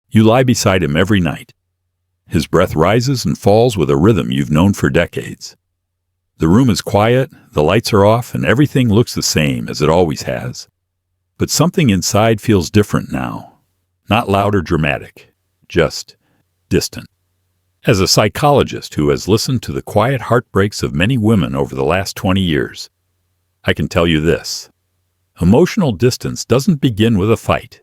You lie beside him every night. His breath rises and falls with a rhythm you've known for decades. The room is quiet, the lights are off, and everything looks the same as it always has. But something inside feels different now. Not loud or dramatic, just distant. As a psychologist who has listened to the quiet heartbreaks of many women over the last 20 years, I can tell you this. Emotional distance doesn't begin with a fight.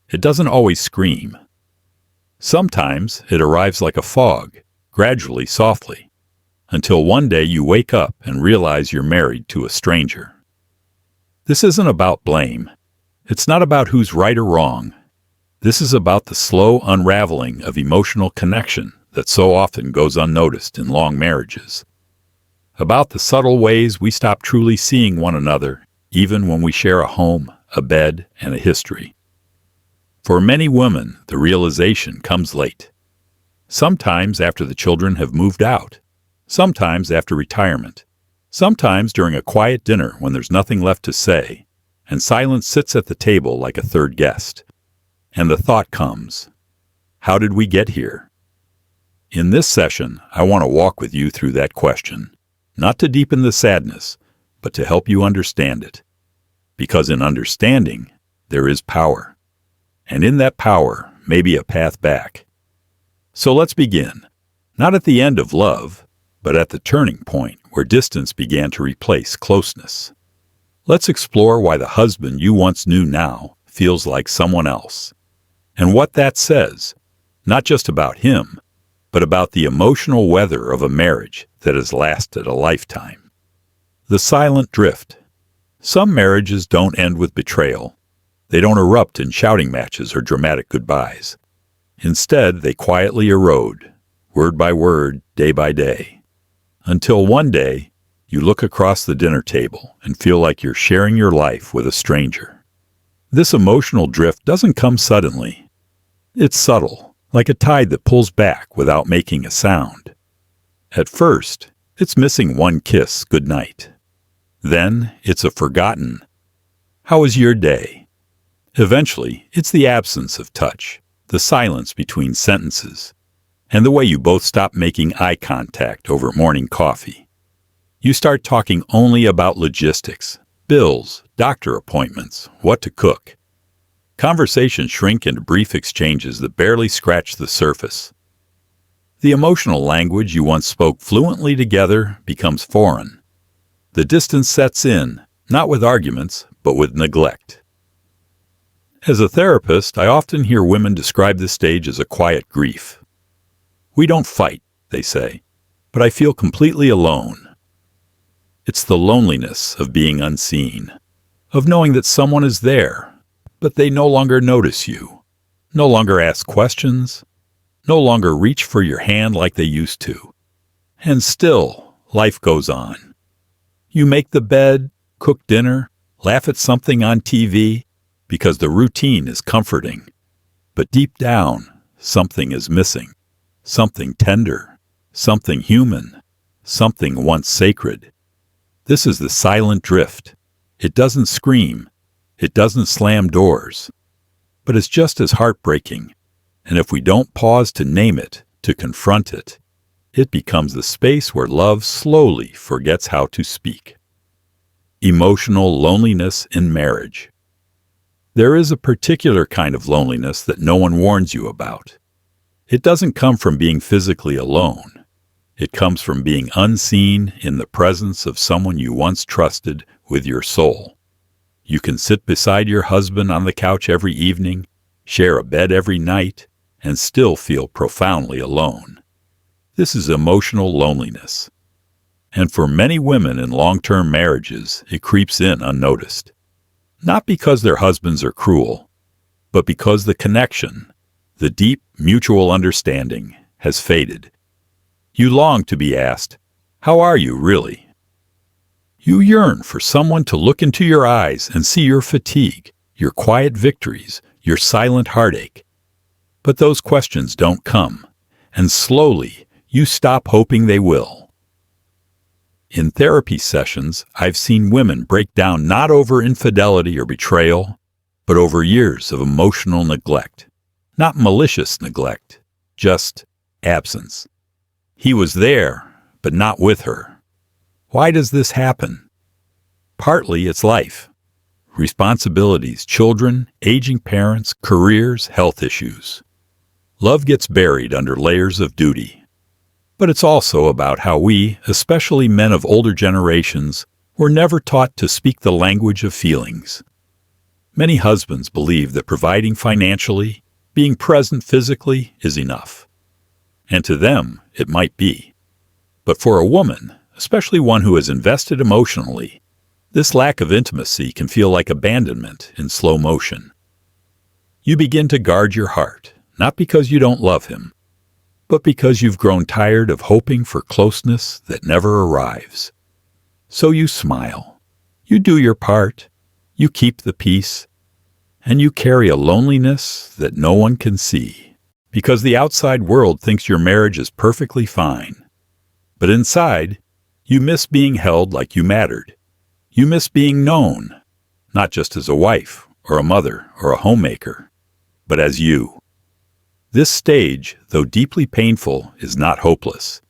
It doesn't always scream. Sometimes it arrives like a fog, gradually, softly, until one day you wake up and realize you're married to a stranger. This isn't about blame. It's not about who's right or wrong. This is about the slow unraveling of emotional connection that so often goes unnoticed in long marriages. About the subtle ways we stop truly seeing one another, even when we share a home, a bed, and a history. For many women, the realization comes late. Sometimes after the children have moved out. Sometimes after retirement. Sometimes during a quiet dinner when there's nothing left to say, and silence sits at the table like a third guest. And the thought comes, how did we get here? In this session, I want to walk with you through that question, not to deepen the sadness, but to help you understand it. Because in understanding, there is power. And in that power may be a path back. So let's begin, not at the end of love, but at the turning point where distance began to replace closeness. Let's explore why the husband you once knew now feels like someone else, and what that says, not just about him, but about the emotional weather of a marriage that has lasted a lifetime. The silent drift. Some marriages don't end with betrayal. They don't erupt in shouting matches or dramatic goodbyes. Instead, they quietly erode, word by word, day by day. Until one day, you look across the dinner table and feel like you're sharing your life with a stranger. This emotional drift doesn't come suddenly. It's subtle, like a tide that pulls back without making a sound. At first, it's missing one kiss goodnight. Then, it's a forgotten, "How was your day?" Eventually, it's the absence of touch, the silence between sentences, and the way you both stop making eye contact over morning coffee. You start talking only about logistics, bills, doctor appointments, what to cook. Conversations shrink into brief exchanges that barely scratch the surface. The emotional language you once spoke fluently together becomes foreign. The distance sets in, not with arguments, but with neglect. As a therapist, I often hear women describe this stage as a quiet grief. We don't fight, they say, but I feel completely alone. It's the loneliness of being unseen, of knowing that someone is there, but they no longer notice you, no longer ask questions, no longer reach for your hand like they used to. And still, life goes on. You make the bed, cook dinner, laugh at something on TV, because the routine is comforting. But deep down, something is missing. Something tender, something human, something once sacred. This is the silent drift. It doesn't scream. It doesn't slam doors. But it's just as heartbreaking. And if we don't pause to name it, to confront it, it becomes the space where love slowly forgets how to speak. Emotional loneliness in marriage. There is a particular kind of loneliness that no one warns you about. It doesn't come from being physically alone. It comes from being unseen in the presence of someone you once trusted with your soul. You can sit beside your husband on the couch every evening, share a bed every night, and still feel profoundly alone. This is emotional loneliness. And for many women in long-term marriages, it creeps in unnoticed. Not because their husbands are cruel, but because the connection, the deep mutual understanding, has faded. You long to be asked, "How are you really?" You yearn for someone to look into your eyes and see your fatigue, your quiet victories, your silent heartache. But those questions don't come, and slowly you stop hoping they will. In therapy sessions, I've seen women break down not over infidelity or betrayal, but over years of emotional neglect. Not malicious neglect, just absence. He was there, but not with her. Why does this happen? Partly it's life. Responsibilities, children, aging parents, careers, health issues. Love gets buried under layers of duty. But it's also about how we, especially men of older generations, were never taught to speak the language of feelings. Many husbands believe that providing financially, being present physically, is enough. And to them, it might be. But for a woman, especially one who has invested emotionally, this lack of intimacy can feel like abandonment in slow motion. You begin to guard your heart, not because you don't love him, but because you've grown tired of hoping for closeness that never arrives. So you smile, you do your part, you keep the peace, and you carry a loneliness that no one can see, because the outside world thinks your marriage is perfectly fine. But inside, you miss being held like you mattered. You miss being known, not just as a wife or a mother or a homemaker, but as you. This stage, though deeply painful, is not hopeless.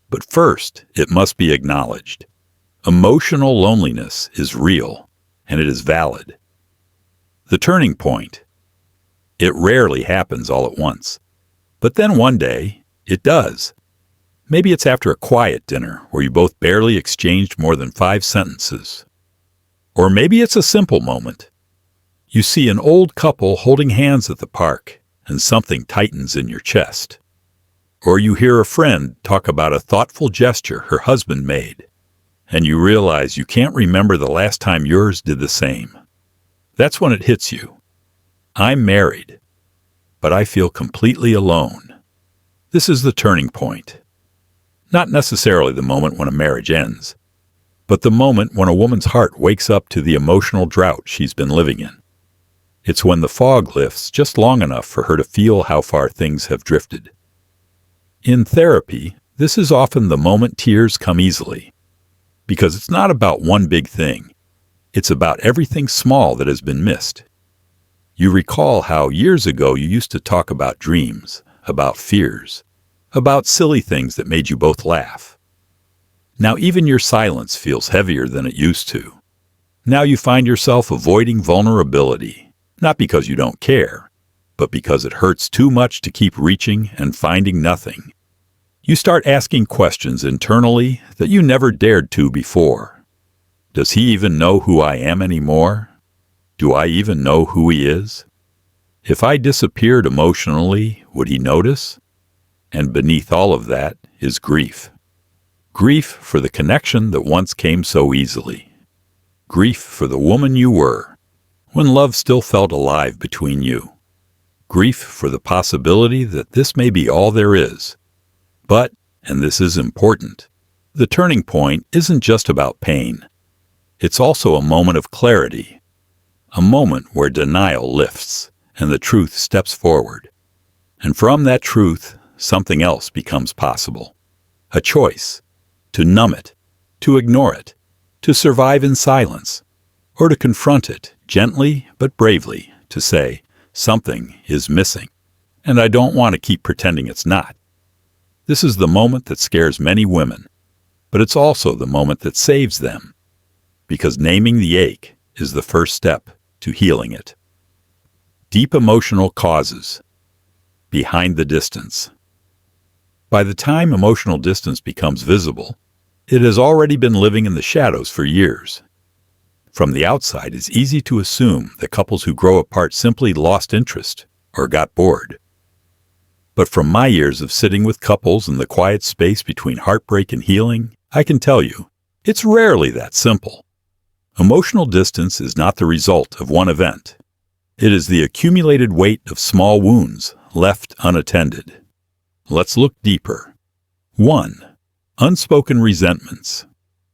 But first, it must be acknowledged. Emotional loneliness is real, and it is valid. The turning point. It rarely happens all at once. But then one day, it does. Maybe it's after a quiet dinner where you both barely exchanged more than 5 sentences. Or maybe it's a simple moment. You see an old couple holding hands at the park, and something tightens in your chest. Or you hear a friend talk about a thoughtful gesture her husband made, and you realize you can't remember the last time yours did the same. That's when it hits you. I'm married, but I feel completely alone. This is the turning point. Not necessarily the moment when a marriage ends, but the moment when a woman's heart wakes up to the emotional drought she's been living in. It's when the fog lifts just long enough for her to feel how far things have drifted. In therapy, this is often the moment tears come easily, because it's not about one big thing. It's about everything small that has been missed. You recall how years ago you used to talk about dreams, about fears, about silly things that made you both laugh. Now even your silence feels heavier than it used to. Now you find yourself avoiding vulnerability, not because you don't care, but because it hurts too much to keep reaching and finding nothing. You start asking questions internally that you never dared to before. Does he even know who I am anymore? Do I even know who he is? If I disappeared emotionally, would he notice? And beneath all of that is grief. Grief for the connection that once came so easily. Grief for the woman you were, when love still felt alive between you. Grief for the possibility that this may be all there is. But, and this is important, the turning point isn't just about pain. It's also a moment of clarity, a moment where denial lifts and the truth steps forward. And from that truth, something else becomes possible. A choice, to numb it, to ignore it, to survive in silence, or to confront it gently but bravely, to say, something is missing, and I don't want to keep pretending it's not. This is the moment that scares many women, but it's also the moment that saves them, because naming the ache is the first step to healing it. Deep emotional causes. Behind the distance. By the time emotional distance becomes visible, it has already been living in the shadows for years. From the outside, it's easy to assume that couples who grow apart simply lost interest or got bored. But from my years of sitting with couples in the quiet space between heartbreak and healing, I can tell you, it's rarely that simple. Emotional distance is not the result of one event. It is the accumulated weight of small wounds left unattended. Let's look deeper. 1. Unspoken resentments.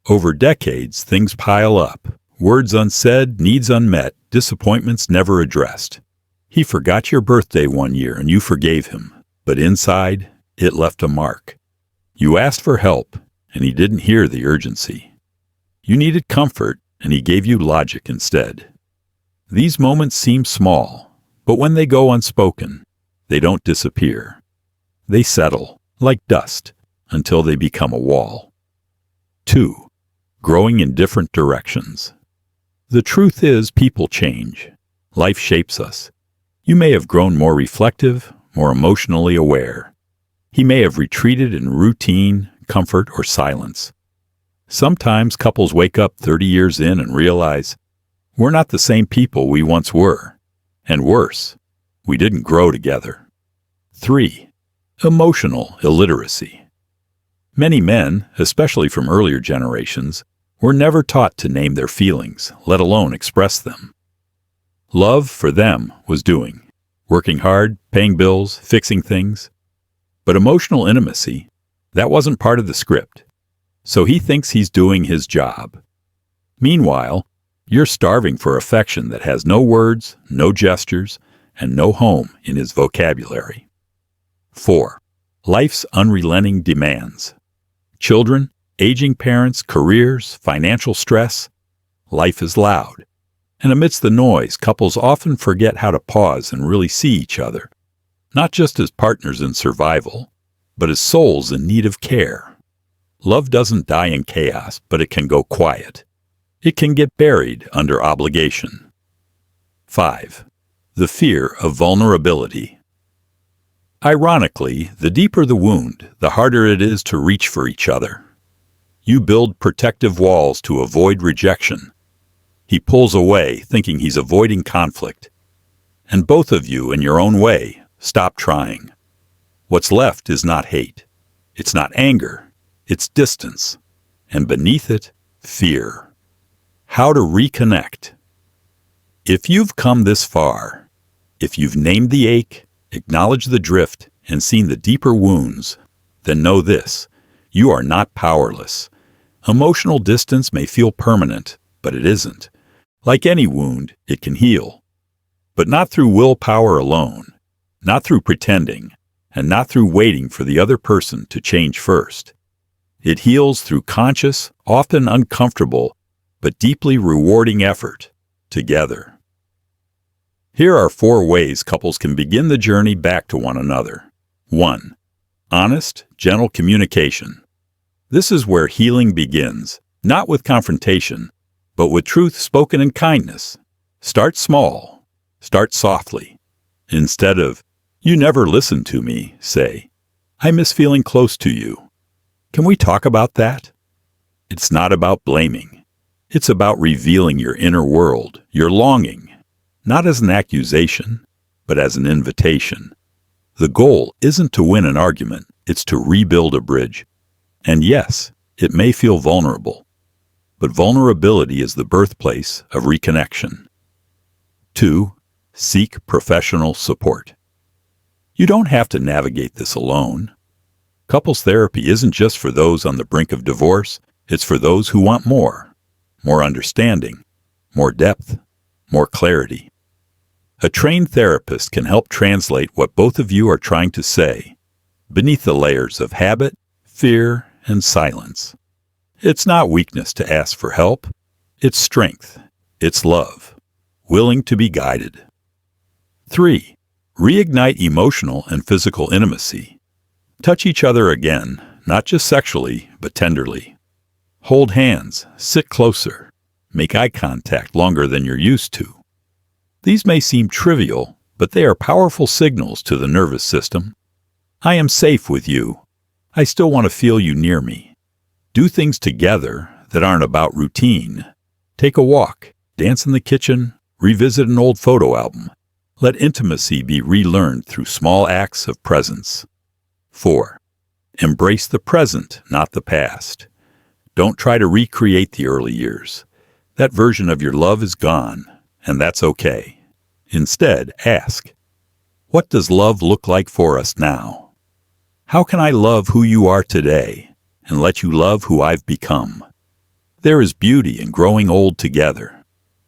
Over decades, things pile up. Words unsaid, needs unmet, disappointments never addressed. He forgot your birthday one year and you forgave him, but inside, it left a mark. You asked for help, and he didn't hear the urgency. You needed comfort, and he gave you logic instead. These moments seem small, but when they go unspoken, they don't disappear. They settle, like dust, until they become a wall. 2. Growing in different directions. The truth is, people change. Life shapes us. You may have grown more reflective, more emotionally aware. He may have retreated in routine, comfort, or silence. Sometimes couples wake up 30 years in and realize, we're not the same people we once were. And worse, we didn't grow together. 3. Emotional illiteracy. Many men, especially from earlier generations, were never taught to name their feelings, let alone express them. Love, for them, was doing. Working hard, paying bills, fixing things. But emotional intimacy, that wasn't part of the script. So he thinks he's doing his job. Meanwhile, you're starving for affection that has no words, no gestures, and no home in his vocabulary. 4. Life's unrelenting demands. Children, aging parents, careers, financial stress. Life is loud. And amidst the noise, couples often forget how to pause and really see each other, not just as partners in survival, but as souls in need of care. Love doesn't die in chaos, but it can go quiet. It can get buried under obligation. 5. The fear of vulnerability. Ironically, the deeper the wound, the harder it is to reach for each other. You build protective walls to avoid rejection. He pulls away, thinking he's avoiding conflict. And both of you, in your own way, stop trying. What's left is not hate. It's not anger. It's distance. And beneath it, fear. How to reconnect. If you've come this far, if you've named the ache, acknowledged the drift, and seen the deeper wounds, then know this: you are not powerless. Emotional distance may feel permanent, but it isn't. Like any wound, it can heal. But not through willpower alone, not through pretending, and not through waiting for the other person to change first. It heals through conscious, often uncomfortable, but deeply rewarding effort, together. Here are 4 ways couples can begin the journey back to one another. 1. Honest, gentle communication. This is where healing begins, not with confrontation, but with truth spoken in kindness. Start small. Start softly. Instead of, "You never listen to me," say, "I miss feeling close to you. Can we talk about that?" It's not about blaming. It's about revealing your inner world, your longing, not as an accusation, but as an invitation. The goal isn't to win an argument, it's to rebuild a bridge. And yes, it may feel vulnerable, but vulnerability is the birthplace of reconnection. 2. Seek professional support. You don't have to navigate this alone. Couples therapy isn't just for those on the brink of divorce, it's for those who want more understanding, more depth, more clarity. A trained therapist can help translate what both of you are trying to say beneath the layers of habit, fear, and silence. It's not weakness to ask for help. It's strength. It's love, willing to be guided. 3. Reignite emotional and physical intimacy. Touch each other again, not just sexually, but tenderly. Hold hands, sit closer, make eye contact longer than you're used to. These may seem trivial, but they are powerful signals to the nervous system. I am safe with you. I still want to feel you near me. Do things together that aren't about routine. Take a walk, dance in the kitchen, revisit an old photo album. Let intimacy be relearned through small acts of presence. 4. Embrace the present, not the past. Don't try to recreate the early years. That version of your love is gone, and that's okay. Instead, ask, what does love look like for us now? How can I love who you are today and let you love who I've become? There is beauty in growing old together,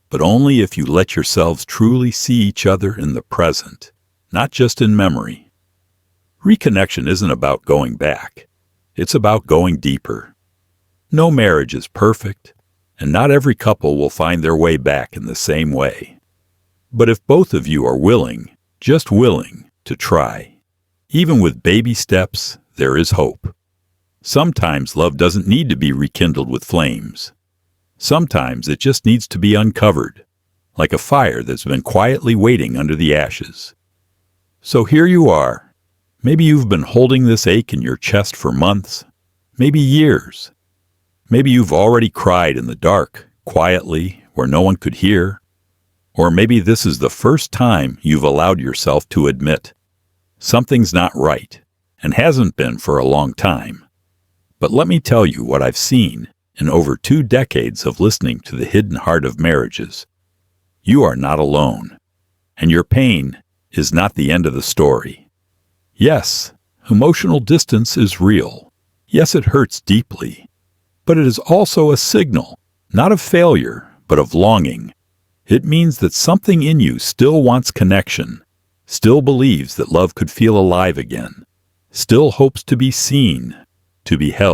but only if you let yourselves truly see each other in the present, not just in memory. Reconnection isn't about going back. It's about going deeper. No marriage is perfect, and not every couple will find their way back in the same way. But if both of you are willing, just willing, to try. Even with baby steps, there is hope. Sometimes love doesn't need to be rekindled with flames. Sometimes it just needs to be uncovered, like a fire that's been quietly waiting under the ashes. So here you are. Maybe you've been holding this ache in your chest for months, maybe years. Maybe you've already cried in the dark, quietly, where no one could hear. Or maybe this is the first time you've allowed yourself to admit something's not right, and hasn't been for a long time. But let me tell you what I've seen in over 2 decades of listening to the hidden heart of marriages. You are not alone, and your pain is not the end of the story. Yes, emotional distance is real. Yes, it hurts deeply. But it is also a signal, not of failure, but of longing. It means that something in you still wants connection, still believes that love could feel alive again, still hopes to be seen, to be held.